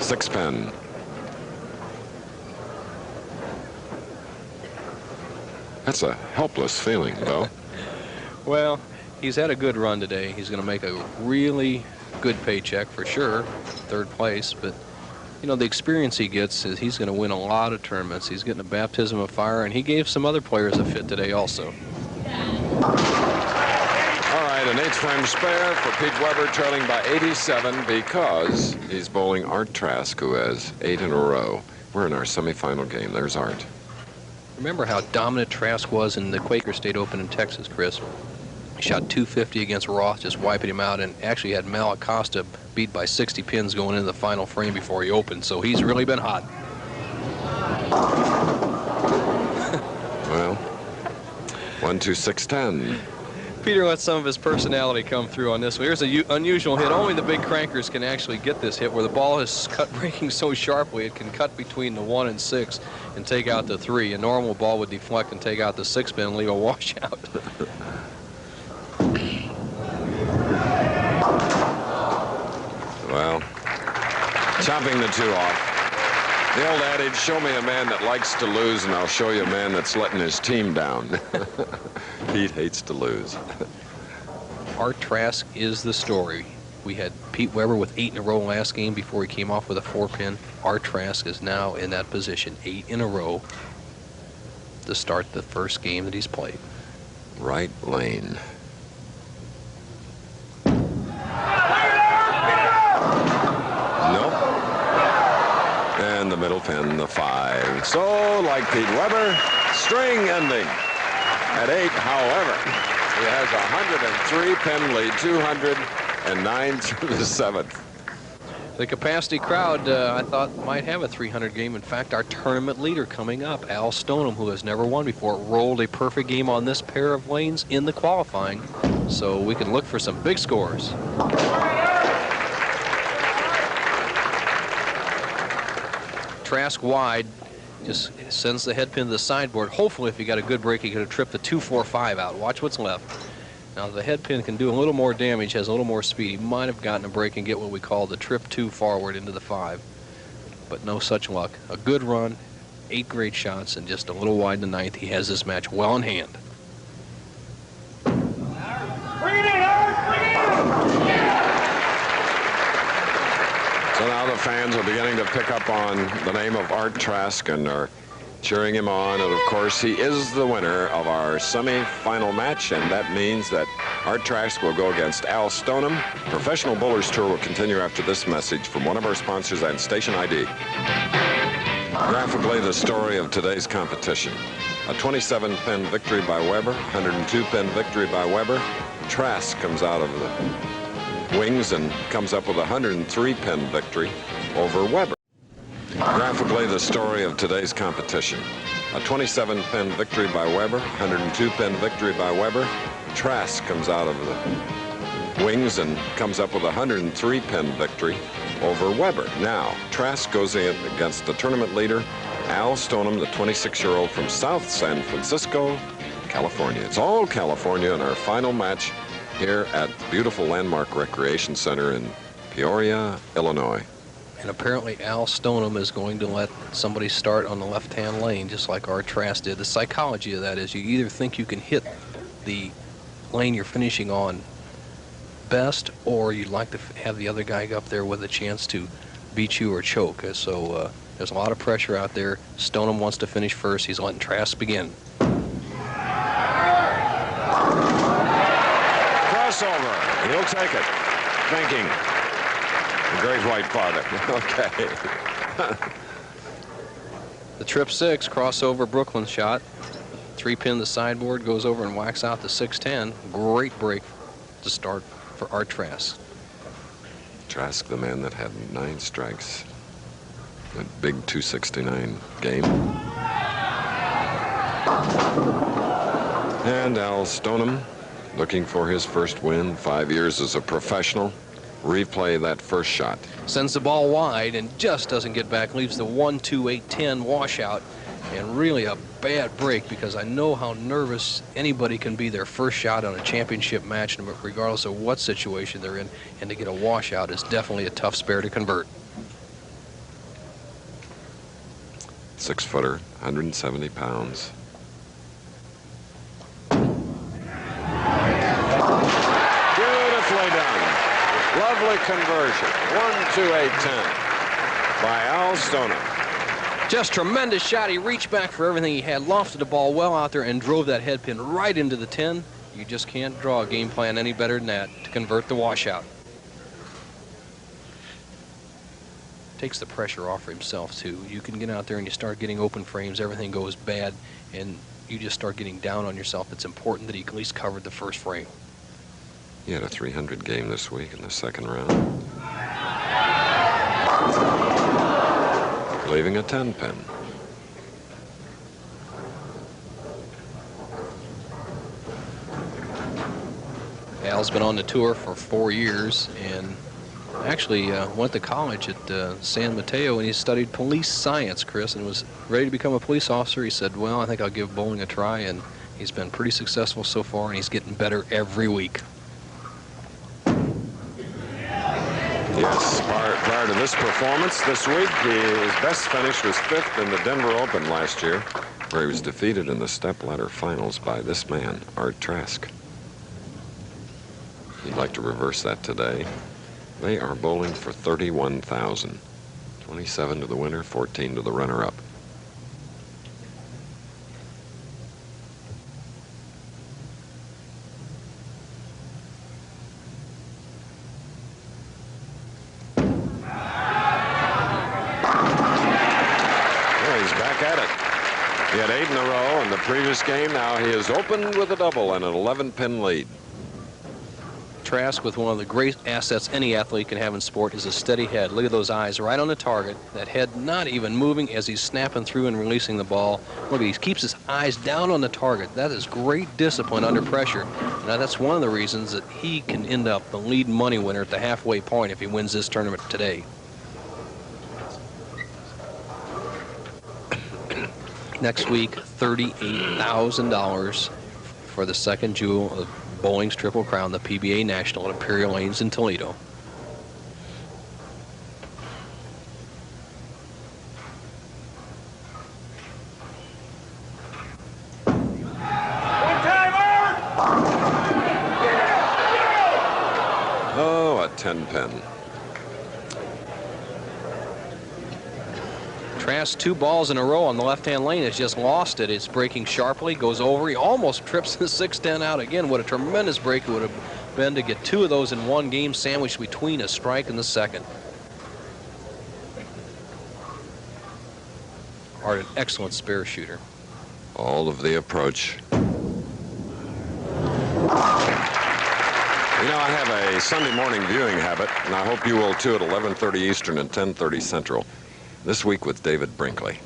A: 6 pin. That's a helpless feeling, though.
C: Well, he's had a good run today. He's going to make a really good paycheck for sure, 3rd place. But, you know, the experience he gets is he's going to win a lot of tournaments. He's getting a baptism of fire, and he gave some other players a fit today also.
A: All right, an 8th frame spare for Pete Weber, trailing by 87 because he's bowling Art Trask, who has 8 in a row. We're in our semifinal game. There's Art.
C: Remember how dominant Trask was in the Quaker State Open in Texas, Chris? He shot 250 against Roth, just wiping him out, and actually had Mal Acosta beat by 60 pins going into the final frame before he opened, so he's really been hot.
A: Well, 1, 2, 6, 10.
C: Peter let some of his personality come through on this one. Here's an unusual hit. Only the big crankers can actually get this hit, where the ball is cut breaking so sharply it can cut between the 1 and 6 and take out the 3. A normal ball would deflect and take out the 6 pin and leave a washout.
A: Well, chopping the 2 off. The old adage, show me a man that likes to lose and I'll show you a man that's letting his team down. Pete hates to lose.
C: Art Trask is the story. We had Pete Weber with 8 in a row last game before he came off with a 4-pin. Art Trask is now in that position, 8 in a row to start the first game that he's played.
A: Right lane. Nope. And the middle pin, the 5. So, like Pete Weber, string ending. At 8, however, he has a 103 pin lead, 209 to the 7th.
C: The capacity crowd, I thought, might have a 300 game. In fact, our tournament leader coming up, Al Stoneham, who has never won before, rolled a perfect game on this pair of lanes in the qualifying. So we can look for some big scores. Trask wide, just sends the head pin to the sideboard. Hopefully, if he got a good break, he could have tripped the 2-4-5 out. Watch what's left. Now, the head pin can do a little more damage, has a little more speed. He might have gotten a break and get what we call the trip 2 forward into the 5. But no such luck. A good run, 8 great shots, and just a little wide in the 9th. He has this match well in hand.
I: Bring it in, Art! Bring it in!
A: So now the fans are beginning to pick up on the name of Art Trask and are cheering him on. And of course, he is the winner of our semi-final match, and that means that Art Trask will go against Al Stoneham. Professional Bowlers Tour will continue after this message from one of our sponsors and Station ID. Graphically, the story of today's competition. A 27-pin victory by Weber, 102-pin victory by Weber. Trask comes out of the wings and comes up with a 103-pin victory over Weber. Graphically, the story of today's competition. A 27-pin victory by Weber, 102-pin victory by Weber. Trask comes out of the wings and comes up with a 103-pin victory over Weber. Now, Trask goes in against the tournament leader, Al Stoneham, the 26-year-old from South San Francisco, California. It's all California in our final match here at the beautiful Landmark Recreation Center in Peoria, Illinois.
C: And apparently Al Stoneham is going to let somebody start on the left-hand lane, just like Art Trask did. The psychology of that is you either think you can hit the lane you're finishing on best, or you'd like to have the other guy up there with a chance to beat you or choke. So there's a lot of pressure out there. Stoneham wants to finish first. He's letting Trask begin.
A: take it. Thinking. The great white father. Okay.
C: The trip 6 crossover Brooklyn shot. 3-pin the sideboard, goes over and whacks out the 6-10. Great break to start for Art Trask.
A: Trask, the man that had 9 strikes. That big 269 game. And Al Stoneham looking for his first win, 5 years as a professional. Replay that first shot.
C: Sends the ball wide and just doesn't get back. Leaves the 1-2-8-10 washout. And really a bad break, because I know how nervous anybody can be their first shot on a championship match, regardless of what situation they're in. And to get a washout is definitely a tough spare to convert.
A: 6-footer, 170 pounds. Beautifully done. Lovely conversion. 1-2-8-10 by Al Stoneham.
C: Just tremendous shot. He reached back for everything he had, lofted the ball well out there, and drove that head pin right into the 10. You just can't draw a game plan any better than that to convert the washout. Takes the pressure off himself, too. You can get out there and you start getting open frames, everything goes bad, and you just start getting down on yourself. It's important that he at least covered the first frame.
A: He had a 300 game this week in the second round. Leaving a 10-pin.
C: Al's been on the tour for 4 years and actually went to college at San Mateo, and he studied police science, Chris, and was ready to become a police officer. He said, well, I think I'll give bowling a try, and he's been pretty successful so far, and he's getting better every week.
A: Yes, prior to this performance this week, his best finish was 5th in the Denver Open last year, where he was defeated in the step-ladder finals by this man, Art Trask. He'd like to reverse that today. They are bowling for $31,000. 27 to the winner, 14 to the runner-up. He had 8 in a row in the previous game. Now he is opened with a double and an 11-pin lead.
C: Trask, with one of the great assets any athlete can have in sport, is a steady head. Look at those eyes right on the target. That head not even moving as he's snapping through and releasing the ball. Look, he keeps his eyes down on the target. That is great discipline under pressure. Now, that's one of the reasons that he can end up the lead money winner at the halfway point if he wins this tournament today. Next week, $38,000 for the second jewel of bowling's Triple Crown, the PBA National at Imperial Lanes in Toledo.
A: Oh, a 10-pin.
C: Trask, 2 balls in a row on the left-hand lane, has just lost it. It's breaking sharply, goes over. He almost trips the 6-10 out again. What a tremendous break it would have been to get 2 of those in one game, sandwiched between a strike and the second. Art, an excellent spare shooter.
A: All of the approach. You know, I have a Sunday morning viewing habit, and I hope you will too, at 11:30 Eastern and 10:30 Central. This week with David Brinkley.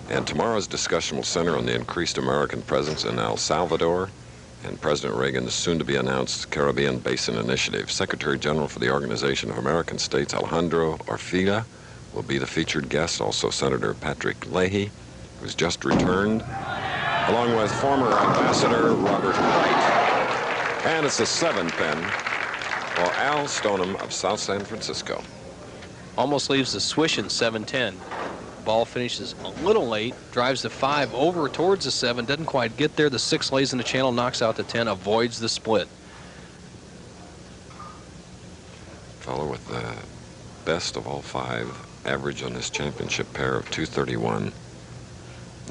A: And tomorrow's discussion will center on the increased American presence in El Salvador and President Reagan's soon-to-be-announced Caribbean Basin Initiative. Secretary General for the Organization of American States, Alejandro Orfila, will be the featured guest. Also Senator Patrick Leahy, who's just returned, along with former Ambassador Robert Wright. And it's a 7-pin for Al Stoneham of South San Francisco.
C: Almost leaves the swish in 7-10. Ball finishes a little late, drives the 5 over towards the 7, doesn't quite get there. The 6 lays in the channel, knocks out the 10, avoids the split.
A: Fellow with the best of all 5 average on this championship pair of 231.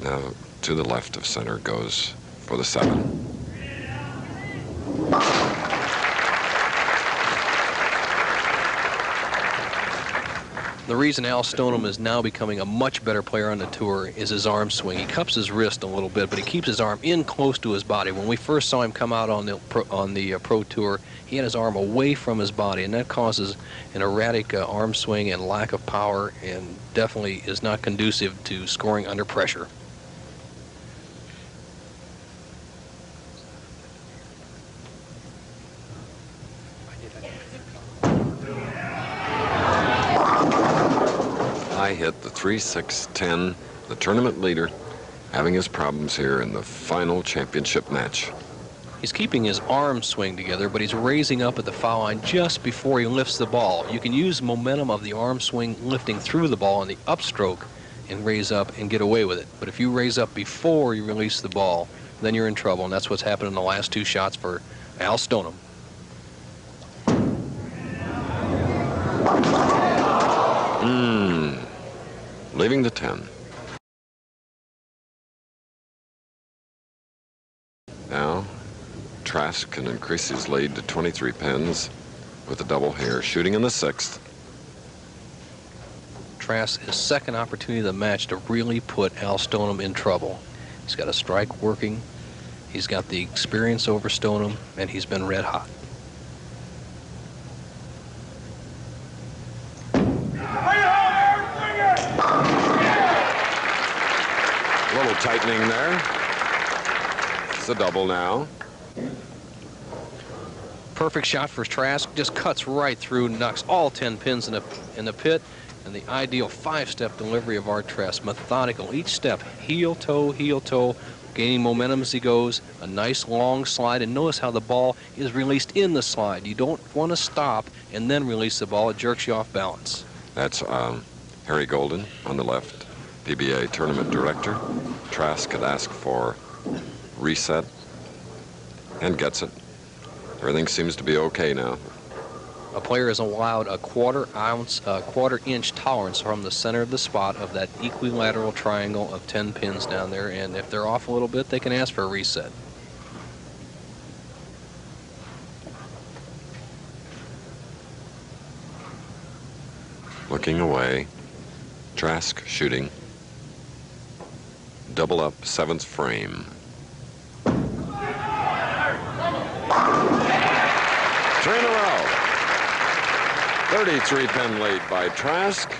A: Now to the left of center goes for the 7.
C: reason Al Stoneham is now becoming a much better player on the tour is his arm swing. He cups his wrist a little bit, but he keeps his arm in close to his body. When we first saw him come out on the Pro Tour, he had his arm away from his body, and that causes an erratic arm swing and lack of power, and definitely is not conducive to scoring under pressure.
A: I hit the 3-6-10, the tournament leader, having his problems here in the final championship match.
C: He's keeping his arm swing together, but he's raising up at the foul line just before he lifts the ball. You can use momentum of the arm swing lifting through the ball in the upstroke and raise up and get away with it. But if you raise up before you release the ball, then you're in trouble, and that's what's happened in the last two shots for Al Stoneham.
A: Leaving the 10. Now, Trask can increase his lead to 23 pins with a double here, shooting in the 6th.
C: Trask, his second opportunity of the match to really put Al Stoneham in trouble. He's got a strike working, he's got the experience over Stoneham, and he's been red hot.
A: A little tightening there. It's a double now.
C: Perfect shot for Trask, just cuts right through, knocks all 10 pins in the pit, and the ideal 5-step delivery of Art Trask. Methodical, each step, heel, toe, gaining momentum as he goes, a nice long slide, and notice how the ball is released in the slide. You don't want to stop and then release the ball, it jerks you off balance.
A: That's Harry Golden on the left, PBA tournament director. Trask had asked for reset and gets it. Everything seems to be okay now.
C: A player is allowed a quarter-inch tolerance from the center of the spot of that equilateral triangle of 10 pins down there, and if they're off a little bit, they can ask for a reset.
A: Looking away, Trask shooting. Double up, 7th frame. 3 in a row. 33-pin lead by Trask.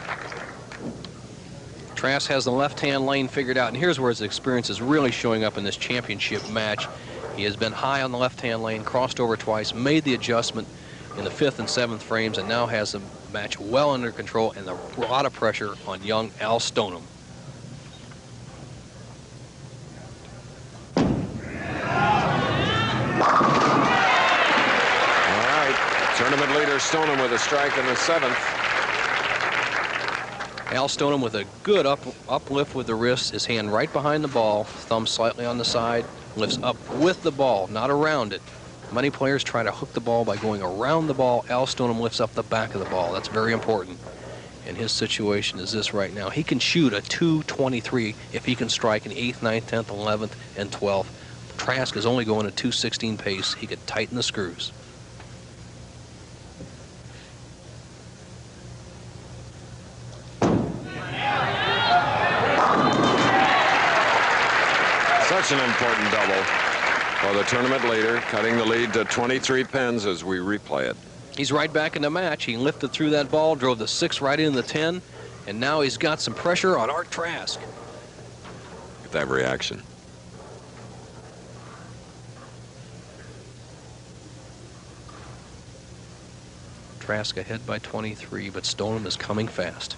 C: Trask has the left-hand lane figured out, and here's where his experience is really showing up in this championship match. He has been high on the left-hand lane, crossed over twice, made the adjustment in the 5th and 7th frames, and now has the match well under control and a lot of pressure on young Al Stoneham.
A: Tournament leader Stoneham with a strike in the 7th.
C: Al Stoneham with a good uplift with the wrist, his hand right behind the ball, thumb slightly on the side, lifts up with the ball, not around it. Many players try to hook the ball by going around the ball. Al Stoneham lifts up the back of the ball. That's very important. And his situation is this right now. He can shoot a 223 if he can strike an 8th, 9th, 10th, 11th, and 12th. Trask is only going a 216 pace. He could tighten the screws.
A: Such an important double for the tournament leader, cutting the lead to 23 pins as we replay it.
C: He's right back in the match. He lifted through that ball, drove the 6 right into the 10, and now he's got some pressure on Art Trask.
A: Get that reaction.
C: Trask ahead by 23, but Stoneham is coming fast.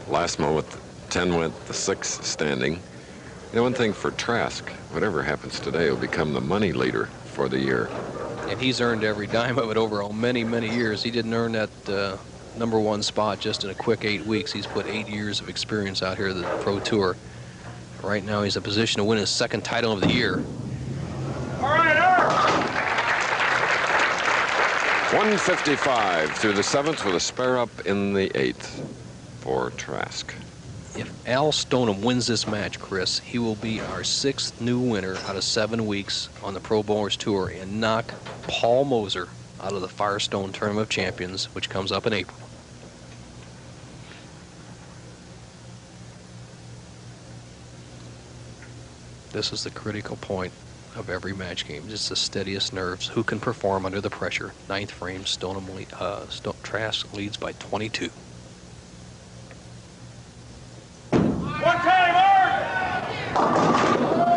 A: Last moment, 10 went, the 6 standing. You know, one thing for Trask, whatever happens today will become the money leader for the year.
C: And he's earned every dime of it over many, many years. He didn't earn that #1 spot just in a quick 8 weeks. He's put 8 years of experience out here at the Pro Tour. Right now he's in a position to win his 2nd title of the year.
I: All right, Art.
A: 155 through the 7th with a spare up in the 8th for Trask.
C: If Al Stoneham wins this match, Chris, he will be our 6th new winner out of 7 weeks on the Pro Bowlers Tour and knock Paul Moser out of the Firestone Tournament of Champions, which comes up in April. This is the critical point of every match game. Just the steadiest nerves. Who can perform under the pressure? 9th frame, Stoneham Trask leads by 22.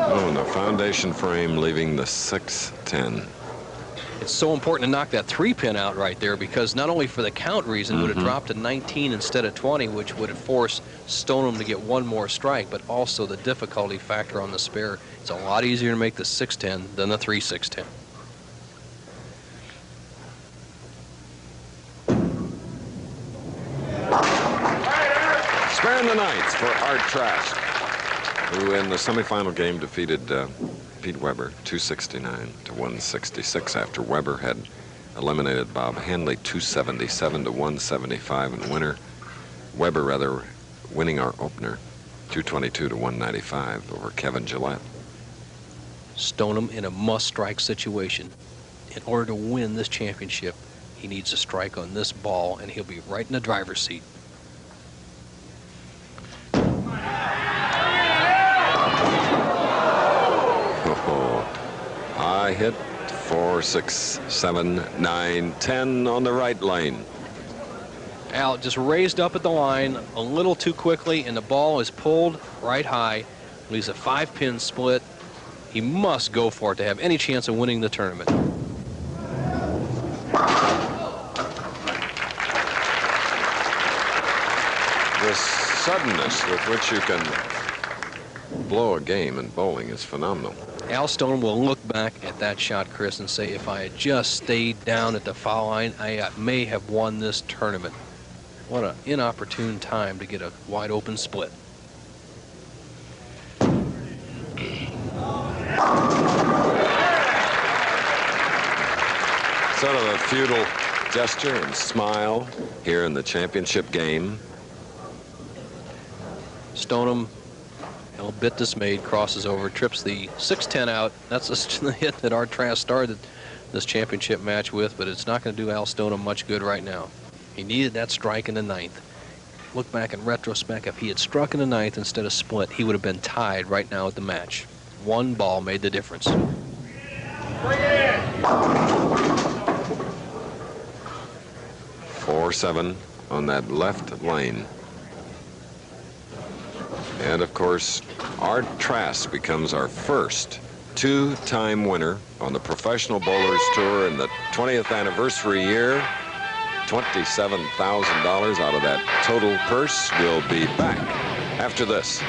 A: Oh, and the foundation frame leaving the 6-10.
C: It's so important to knock that 3-pin out right there, because not only for the count reason would it drop to 19 instead of 20, which would have forced Stoneham to get one more strike, but also the difficulty factor on the spare. It's a lot easier to make the 6-10 than the 3-6-10.
A: Spare in the ninth for Art Trask, who in the semifinal game defeated Pete Weber 269 to 166 after Weber had eliminated Bob Hanley 277 to 175, and Weber winning our opener 222 to 195 over Kevin Gillette.
C: Stoneham in a must-strike situation. In order to win this championship, he needs a strike on this ball, and he'll be right in the driver's seat.
A: High hit, 4, 6, 7, 9, 10 on the right lane.
C: Al just raised up at the line a little too quickly, and the ball is pulled right high. Leaves a 5-pin split. He must go for it to have any chance of winning the tournament.
A: The suddenness with which you can blow a game in bowling is phenomenal.
C: Al Stoneham will look back at that shot, Chris, and say, if I had just stayed down at the foul line, I may have won this tournament. What an inopportune time to get a wide open split.
A: Sort of a futile gesture and smile here in the championship game.
C: Stoneham, a bit dismayed, crosses over, trips the 6-10 out. That's the hit that Art Trask started this championship match with, but it's not going to do Al Stoneham much good right now. He needed that strike in the 9th. Look back in retrospect, if he had struck in the 9th instead of split, he would have been tied right now at the match. One ball made the difference.
A: 4-7 on that left lane. And of course, Art Trask becomes our first 2-time winner on the Professional Bowlers Tour in the 20th anniversary year. $27,000 out of that total purse. We'll be back after this.